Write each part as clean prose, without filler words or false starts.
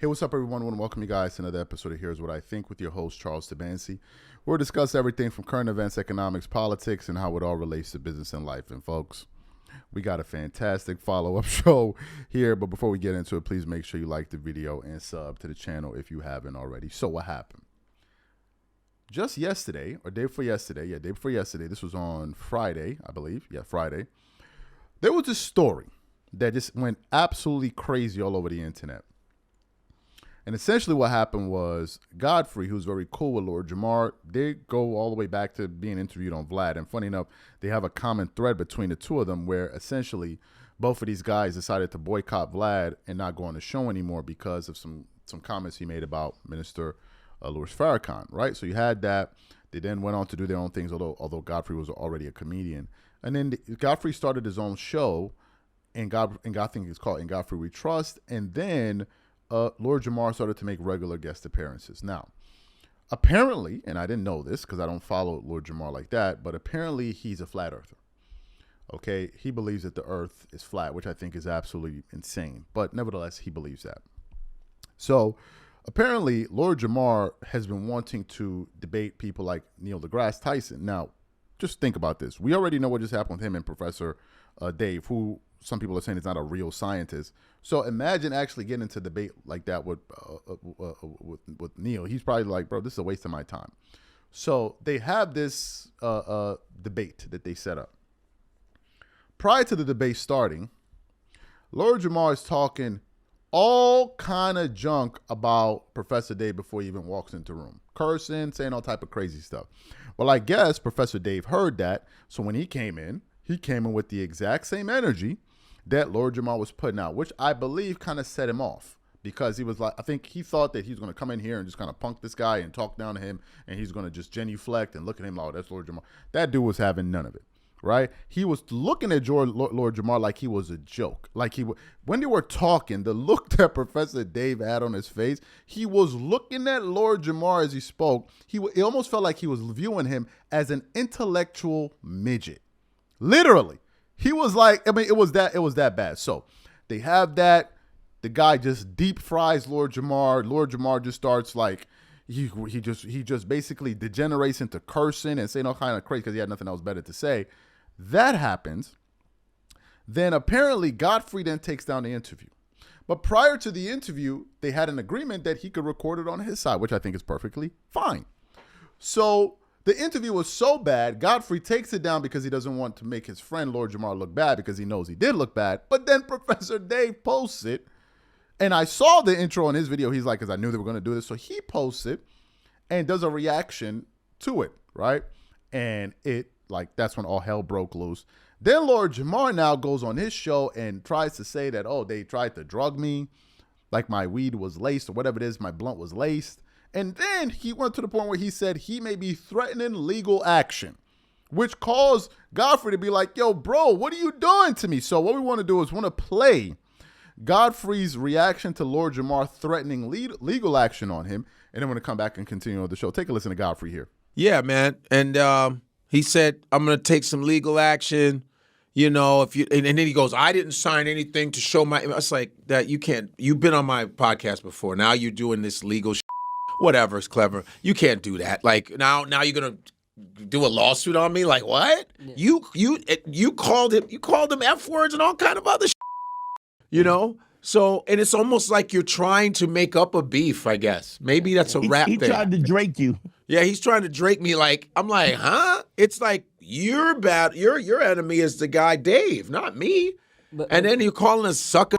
Hey, what's up, everyone? I want to welcome you guys to another episode of Here's What I Think with your host, Charles Tabansi. We'll discuss everything from current events, economics, politics, and how it all relates to business and life. And folks, we got a fantastic follow-up show here. But before we get into it, please make sure you like the video and sub to the channel if you haven't already. So what happened? Just yesterday, or day before yesterday, this was on Friday, I believe. Yeah, Friday. There was a story that just went absolutely crazy all over the internet. And essentially what happened was Godfrey, who's very cool with Lord Jamar, they go all the way back to being interviewed on Vlad. And funny enough, they have a common thread between the two of them where essentially both of these guys decided to boycott Vlad and not go on the show anymore because of some comments he made about Minister Louis Farrakhan, right? So you had that. They then went on to do their own things, although Godfrey was already a comedian. And then Godfrey started his own show, and I think it's called In Godfrey We Trust. And then Lord Jamar started to make regular guest appearances. Now, apparently, and I didn't know this because I don't follow Lord Jamar like that, but apparently he's a flat earther. Okay, he believes that the earth is flat, which I think is absolutely insane. But nevertheless, he believes that. So apparently, Lord Jamar has been wanting to debate people like Neil deGrasse Tyson. Now, just think about this. We already know what just happened with him and Professor Dave, who some people are saying is not a real scientist. So imagine actually getting into debate like that with Neil. He's probably like, bro, this is a waste of my time. So they have this debate that they set up. Prior to the debate starting, Lord Jamar is talking all kind of junk about Professor Dave before he even walks into the room. Cursing, saying all type of crazy stuff. Well, I guess Professor Dave heard that. So when he came in with the exact same energy that Lord Jamar was putting out, which I believe kind of set him off because he was like, I think he thought that he was going to come in here and just kind of punk this guy and talk down to him, and he's going to just genuflect and look at him like, oh, that's Lord Jamar. That dude was having none of it, right? He was looking at Lord Jamar like he was a joke. Like when they were talking, the look that Professor Dave had on his face, he was looking at Lord Jamar as he spoke. It almost felt like he was viewing him as an intellectual midget. Literally. He was like, I mean, it was that bad. So they have that. The guy just deep fries Lord Jamar. Lord Jamar just starts like, he just basically degenerates into cursing and saying all kind of crazy because he had nothing else better to say. That happens. Then apparently Godfrey then takes down the interview. But prior to the interview, they had an agreement that he could record it on his side, which I think is perfectly fine. So the interview was so bad, Godfrey takes it down because he doesn't want to make his friend Lord Jamar look bad because he knows he did look bad. But then Professor Dave posts it. And I saw the intro in his video. He's like, because I knew they were going to do this. So he posts it and does a reaction to it, right? And that's when all hell broke loose. Then Lord Jamar now goes on his show and tries to say that, oh, they tried to drug me, like my weed was laced or whatever it is, my blunt was laced. And then he went to the point where he said he may be threatening legal action, which caused Godfrey to be like, yo, bro, what are you doing to me? So what we want to do is want to play Godfrey's reaction to Lord Jamar threatening legal action on him. And then we're going to come back and continue on the show. Take a listen to Godfrey here. Yeah, man. And he said, I'm going to take some legal action. You know, and then he goes, I didn't sign anything to show my, it's like that. You can't, you've been on my podcast before. Now you're doing this legal whatever is clever. You can't do that. Like now you're going to do a lawsuit on me? Like what? Yeah. You called him F words and all kind of other you know? So, and it's almost like you're trying to make up a beef, I guess. Maybe that's a rap thing. He tried to Drake you. Yeah, he's trying to Drake me like, I'm like, huh? It's like, you're bad. Your enemy is the guy Dave, not me. And then you're calling us sucker,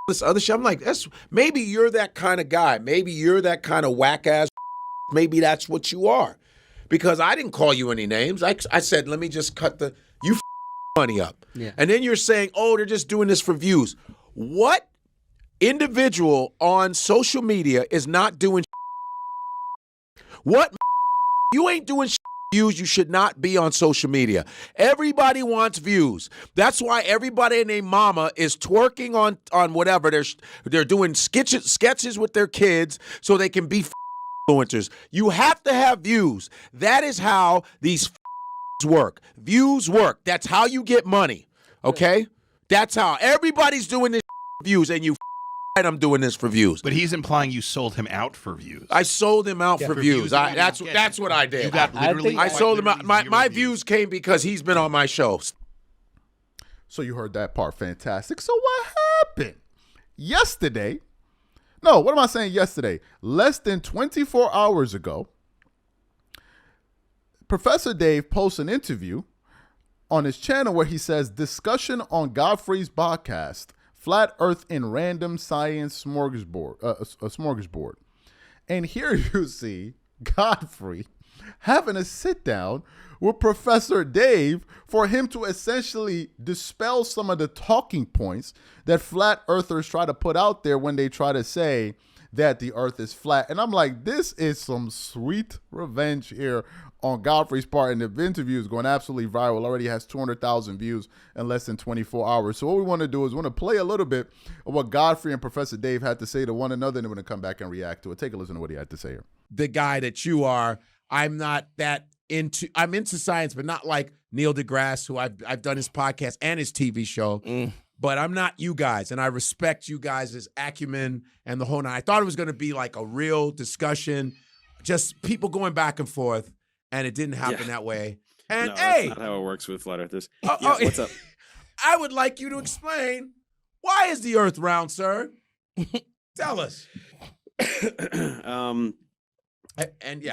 this other shit. I'm like, maybe you're that kind of guy. Maybe you're that kind of whack ass. Maybe that's what you are. Because I didn't call you any names. I said, let me just cut you money up. Yeah. And then you're saying, oh, they're just doing this for views. What individual on social media is not doing what? You ain't doing views. You should not be on social media. Everybody wants views. That's why everybody and their mama is twerking on whatever. They're doing sketches with their kids so they can be influencers. You have to have views. That is how these work. Views work. That's how you get money. Okay? That's how everybody's doing this views, and you I'm doing this for views. But he's implying you sold him out for views. I sold him out for views. That's what I did. You got literally. I sold him out. My views came because he's been on my show. So you heard that part. Fantastic. So what happened? Yesterday. No, what am I saying yesterday? Less than 24 hours ago, Professor Dave posts an interview on his channel where he says, discussion on Godfrey's podcast, Flat Earth and Random Science Smorgasbord. A smorgasbord. And here you see Godfrey having a sit down with Professor Dave for him to essentially dispel some of the talking points that flat earthers try to put out there when they try to say that the earth is flat. And I'm like, this is some sweet revenge here on Godfrey's part, and the interview is going absolutely viral. Already has 200,000 views in less than 24 hours. So what we want to do is we want to play a little bit of what Godfrey and Professor Dave had to say to one another, and then we're going to come back and react to it. Take a listen to what he had to say here. The guy that you are, I'm into science, but not like Neil deGrasse, who I've done his podcast and his TV show. But I'm not you guys, and I respect you guys' acumen and the whole nine. I thought it was going to be like a real discussion, just people going back and forth, and it didn't happen that way. And no, hey, that's not how it works with flat earthers. What's up? I would like you to explain, why is the Earth round, sir? Tell us.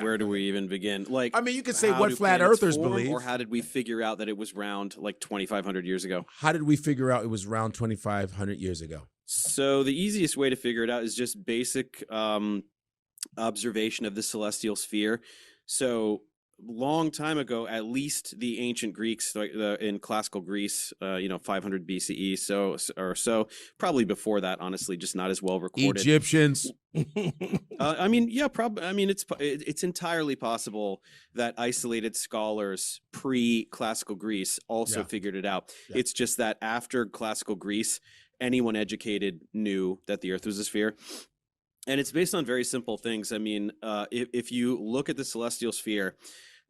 Where do we even begin? Like, I mean, you could say what flat earthers believe, or how did we figure out that it was round like 2,500 years ago? How did we figure out it was round 2,500 years ago? So the easiest way to figure it out is just basic observation of the celestial sphere. So long time ago, at least the ancient Greeks, like in classical Greece, 500 BCE, so probably before that, honestly, just not as well recorded. Egyptians. It's entirely possible that isolated scholars pre-classical Greece also figured it out. Yeah. It's just that after classical Greece, anyone educated knew that the Earth was a sphere. And it's based on very simple things. I mean, if you look at the celestial sphere,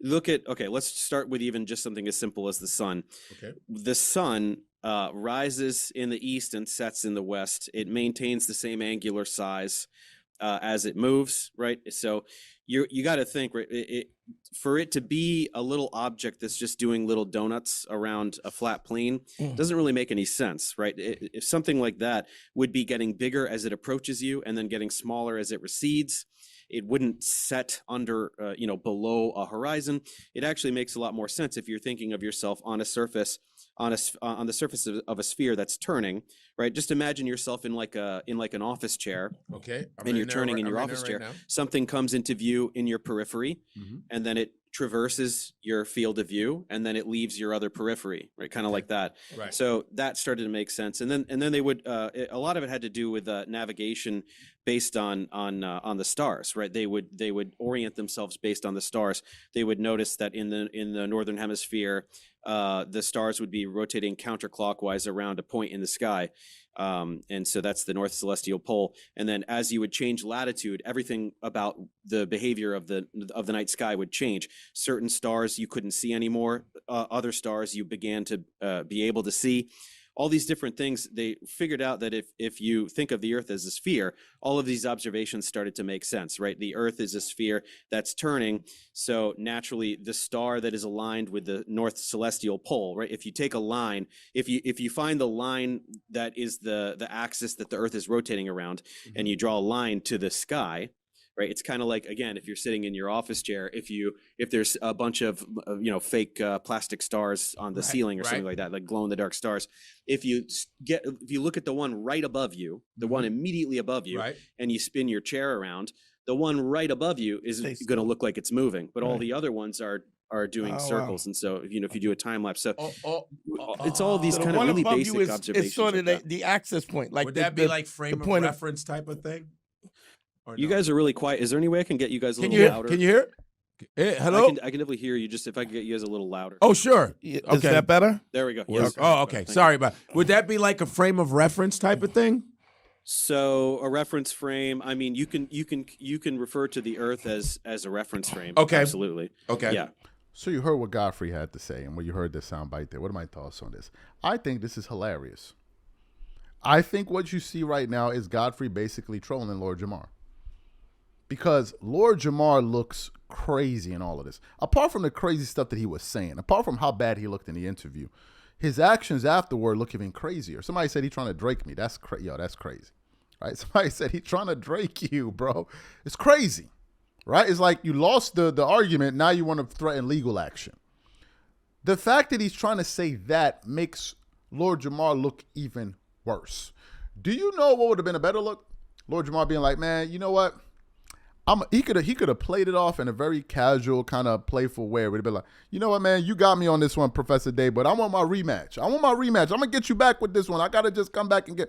let's start with even just something as simple as the sun. Okay. The sun rises in the east and sets in the west. It maintains the same angular size as it moves, right? So you got to think, right? For it to be a little object that's just doing little donuts around a flat plane doesn't really make any sense, right? If something like that would be getting bigger as it approaches you and then getting smaller as it recedes, it wouldn't set under, below a horizon. It actually makes a lot more sense if you're thinking of yourself on a surface, on the surface of a sphere that's turning, right? Just imagine yourself in like an office chair. Okay. And you're turning in your office chair. Something comes into view in your periphery, and then it traverses your field of view, and then it leaves your other periphery, right? Kind of like that. Right. So that started to make sense, and then they would a lot of it had to do with navigation based on the stars, right? They would orient themselves based on the stars. They would notice that in the northern hemisphere, the stars would be rotating counterclockwise around a point in the sky. And so that's the North Celestial Pole. And then as you would change latitude, everything about the behavior of the night sky would change. Certain stars you couldn't see anymore. Other stars you began to be able to see. All these different things, they figured out that if you think of the Earth as a sphere, all of these observations started to make sense, right? The Earth is a sphere that's turning, so naturally the star that is aligned with the North Celestial Pole, right? If you take a line, if you find the line that is the axis that the Earth is rotating around, and you draw a line to the sky, right? It's kind of like, again, if you're sitting in your office chair, if there's a bunch of fake plastic stars on the ceiling or something like that, like glow in the dark stars, if you look at the one right above you, the one immediately above you, and you spin your chair around, the one right above you is going to look like it's moving, but all the other ones are doing circles. Wow. And so if you do a time lapse, so it's all these kind of really basic observations. It's sort of the access point. Like would that be like frame of reference type of thing? You guys are really quiet. Is there any way I can get you guys a little louder? Can you hear? Hey, hello? I can definitely hear you. Just if I could get you guys a little louder. Oh, sure. Okay. Is that better? There we go. Yes. Oh, okay. Sorry about it. Would that be like a frame of reference type of thing? So a reference frame, I mean, you can refer to the Earth as a reference frame. Okay. Absolutely. Okay. Yeah. So you heard what Godfrey had to say, and when you heard this soundbite there, what are my thoughts on this? I think this is hilarious. I think what you see right now is Godfrey basically trolling Lord Jamar. Because Lord Jamar looks crazy in all of this. Apart from the crazy stuff that he was saying, apart from how bad he looked in the interview, his actions afterward look even crazier. Somebody said he's trying to Drake me. That's that's crazy. Right? Somebody said he's trying to Drake you, bro. It's crazy. Right? It's like you lost the argument. Now you want to threaten legal action. The fact that he's trying to say that makes Lord Jamar look even worse. Do you know what would have been a better look? Lord Jamar being like, man, you know what? He could have played it off in a very casual, kind of playful way. It would have been like, you know what, man, you got me on this one, Professor Dave, but I want my rematch. I'm gonna get you back with this one. I gotta just come back and get.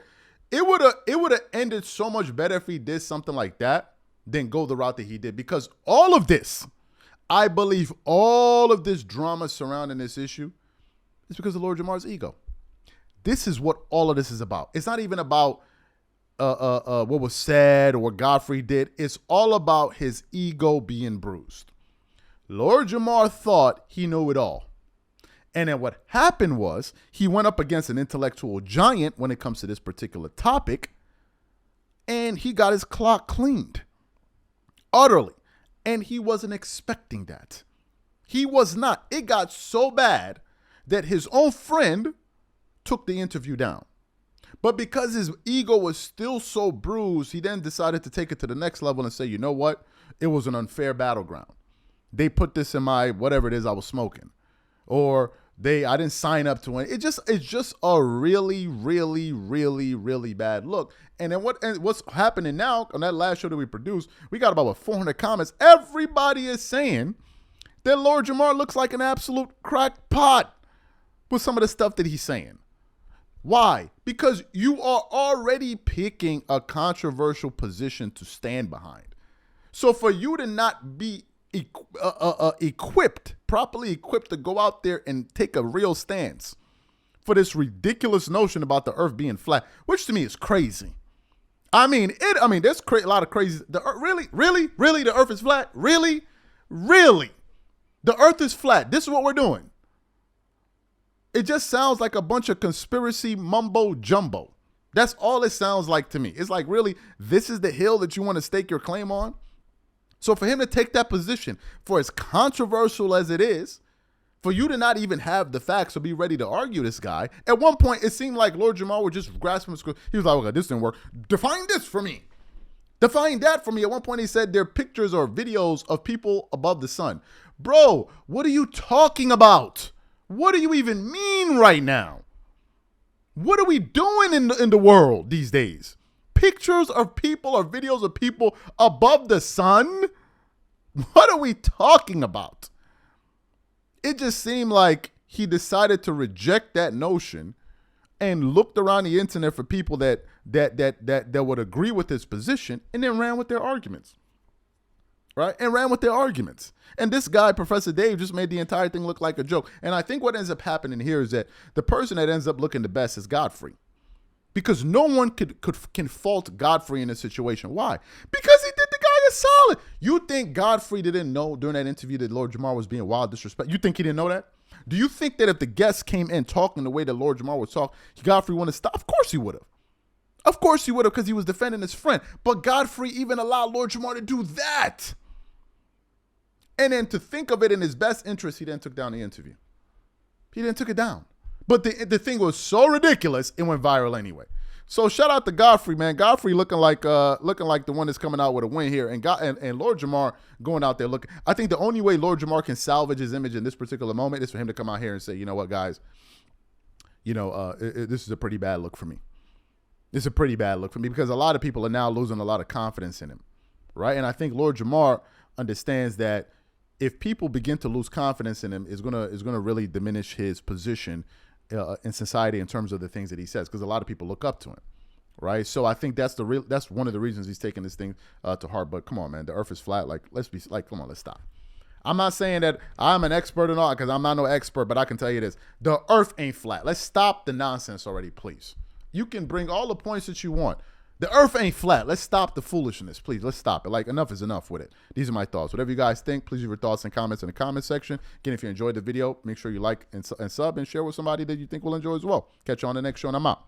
It would have ended so much better if he did something like that than go the route that he did. Because all of this, I believe, all of this drama surrounding this issue is because of Lord Jamar's ego. This is what all of this is about. It's not even about what was said or what Godfrey did. It's all about his ego being bruised. Lord Jamar thought he knew it all. And then what happened was he went up against an intellectual giant when it comes to this particular topic, and he got his clock cleaned utterly. And he wasn't expecting that. He was not. It got so bad that his own friend took the interview down. But because his ego was still so bruised, he then decided to take it to the next level and say, you know what? It was an unfair battleground. They put this in my whatever it is I was smoking. Or I didn't sign up to it. It's just a really, really, really, really bad look. And then what's happening now on that last show that we produced, we got about 400 comments. Everybody is saying that Lord Jamar looks like an absolute crackpot with some of the stuff that he's saying. Why? Because you are already picking a controversial position to stand behind. So for you to not be properly equipped to go out there and take a real stance for this ridiculous notion about the earth being flat, which to me is crazy. There's a lot of crazy. Really, the earth is flat? Really? The earth is flat. This is what we're doing. It just sounds like a bunch of conspiracy mumbo jumbo. That's all it sounds like to me. It's like, really, this is the hill that you want to stake your claim on? So for him to take that position, for as controversial as it is, for you to not even have the facts or be ready to argue this guy, at one point it seemed like Lord Jamar would just grasp him. He was like, okay, this didn't work. Define this for me. Define that for me. At one point he said there are pictures or videos of people above the sun. Bro, what are you talking about? What do you even mean right now? What are we doing in the world these days? Pictures of people or videos of people above the sun? What are we talking about? It just seemed like he decided to reject that notion and looked around the internet for people that would agree with his position and then ran with their arguments. Right? And ran with their arguments. And this guy, Professor Dave, just made the entire thing look like a joke. And I think what ends up happening here is that the person that ends up looking the best is Godfrey. Because no one can fault Godfrey in this situation. Why? Because he did the guy a solid. You think Godfrey didn't know during that interview that Lord Jamar was being wild disrespect? You think he didn't know that? Do you think that if the guests came in talking the way that Lord Jamar was talking, Godfrey wouldn't stop? Of course he would have. Of course he would have, because he was defending his friend. But Godfrey even allowed Lord Jamar to do that. And then to think of it in his best interest, he then took down the interview. He then took it down. But the thing was so ridiculous, it went viral anyway. So shout out to Godfrey, man. Godfrey looking like the one that's coming out with a win here, and Lord Jamar going out there looking. I think the only way Lord Jamar can salvage his image in this particular moment is for him to come out here and say, you know what, guys, this is a pretty bad look for me. This is a pretty bad look for me, because a lot of people are now losing a lot of confidence in him, right? And I think Lord Jamar understands that if people begin to lose confidence in him, is gonna really diminish his position in society in terms of the things that he says, because a lot of people look up to him, right? So I think that's one of the reasons he's taking this thing to heart. But come on, man, the earth is flat. Let's stop. I'm not saying that I'm an expert and all, because I'm not no expert, but I can tell you this: the earth ain't flat. Let's stop the nonsense already, please. You can bring all the points that you want. The earth ain't flat. Let's stop the foolishness, please. Let's stop it. Like, enough is enough with it. These are my thoughts. Whatever you guys think, please leave your thoughts and comments in the comment section. Again, if you enjoyed the video, make sure you like and sub and share with somebody that you think will enjoy as well. Catch you on the next show, and I'm out.